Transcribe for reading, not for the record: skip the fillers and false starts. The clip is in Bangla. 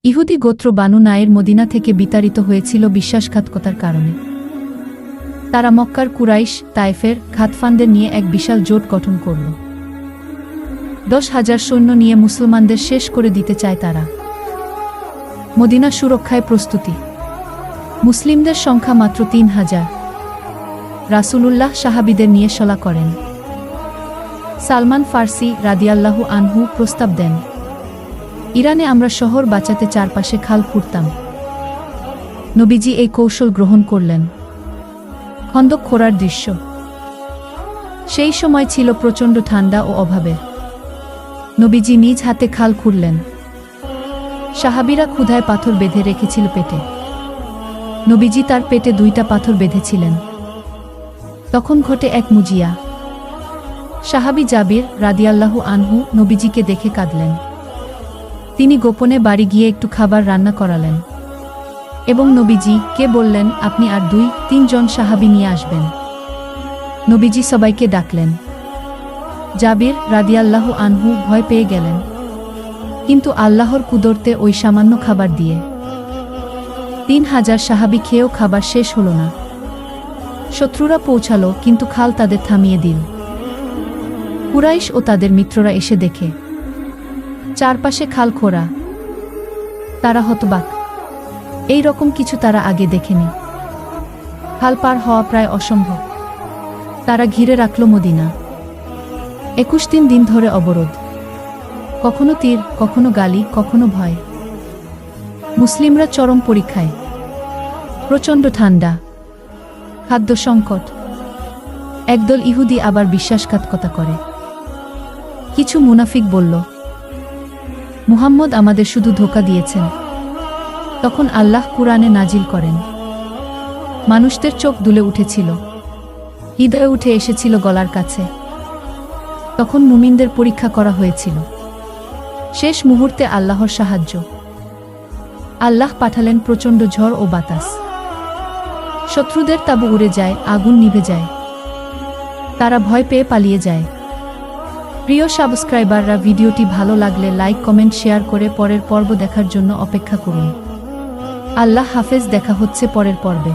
ইহুদি গোত্র বানু নায়ের মদিনা থেকে বিতাড়িত হয়েছিল বিশ্বাসঘাতকতার কারণে। তারা মক্কার কুরাইশ, তায়েফের, ঘাতফানদের নিয়ে এক বিশাল জোট গঠন করল। 10,000 সৈন্য নিয়ে মুসলমানদের শেষ করে দিতে চায় তারা। মদিনা সুরক্ষায় প্রস্তুতি। মুসলিমদের সংখ্যা মাত্র 3,000। রাসূলুল্লাহ সাহাবীদের নিয়ে সলা করেন। সালমান ফার্সি রাদিয়াল্লাহু আনহু প্রস্তাব দেন, ইরানে আমরা শহর বাঁচাতে চারপাশে খাল খুঁড়তাম। নবীজি এই কৌশল গ্রহণ করলেন। খন্দক খোঁড়ার দৃশ্য। সেই সময় ছিল প্রচণ্ড ঠান্ডা ও অভাবে। নবীজি নিজ হাতে খাল খুঁড়লেন। সাহাবীরা ক্ষুধায় পাথর বেঁধে রেখেছিল পেটে। নবীজি তার পেটে 2টা পাথর বেঁধেছিলেন। তখন ঘটে এক মুজিয়া। সাহাবী জাবির রাদিয়াল্লাহু আনহু নবীজিকে দেখে কাঁদলেন। তিনি গোপনে বাড়ি গিয়ে একটু খাবার রান্না করালেন এবং নবীজিকে বললেন, আপনি আর 2-3 জন সাহাবী নিয়ে আসবেন। নবীজি সবাইকে ডাকলেন। জাবির রাদিয়াল্লাহু আনহু ভয় পেয়ে গেলেন, কিন্তু আল্লাহর কুদরতে ওই সামান্য খাবার দিয়ে 3,000 সাহাবী খেয়েও খাবার শেষ হলো না। শত্রুরা পৌঁছালো, কিন্তু খাল তাদের থামিয়ে দিল। কুরাইশ ও তাদের মিত্ররা এসে দেখে চারপাশে খাল খোঁড়া। তারা হতবাক। এই রকম কিছু তারা আগে দেখেনি। খাল পার হওয়া প্রায় অসম্ভব। তারা ঘিরে রাখল মদিনা। 21 দিন ধরে অবরোধ। কখনো তীর, কখনো গালি, কখনো ভয়। মুসলিমরা চরম পরীক্ষায়। প্রচণ্ড ঠান্ডা, খাদ্য সংকট। একদল ইহুদি আবার বিশ্বাসঘাতকতা করে। কিছু মুনাফিক বলল, মুহাম্মদ আমাদের শুধু ধোঁকা দিয়েছেন। তখন আল্লাহ কুরআনে নাজিল করেন। মানুষদের চোখ দুলে উঠেছিল, হৃদয়ে উঠে এসেছিল গলার কাছে। তখন মুমিনদের পরীক্ষা করা হয়েছিল। শেষ মুহূর্তে আল্লাহর সাহায্য। আল্লাহ পাঠালেন প্রচণ্ড ঝড় ও বাতাস। শত্রুদের তাঁবু উড়ে যায়, আগুন নিভে যায়। তারা ভয় পেয়ে পালিয়ে যায়। প্রিয় সাবস্ক্রাইবাররা, ভিডিওটি ভালো লাগলে লাইক, কমেন্ট, শেয়ার করে পরের পর্ব দেখার জন্য অপেক্ষা করুন। আল্লাহ হাফেজ। দেখা হচ্ছে পরের পর্বে।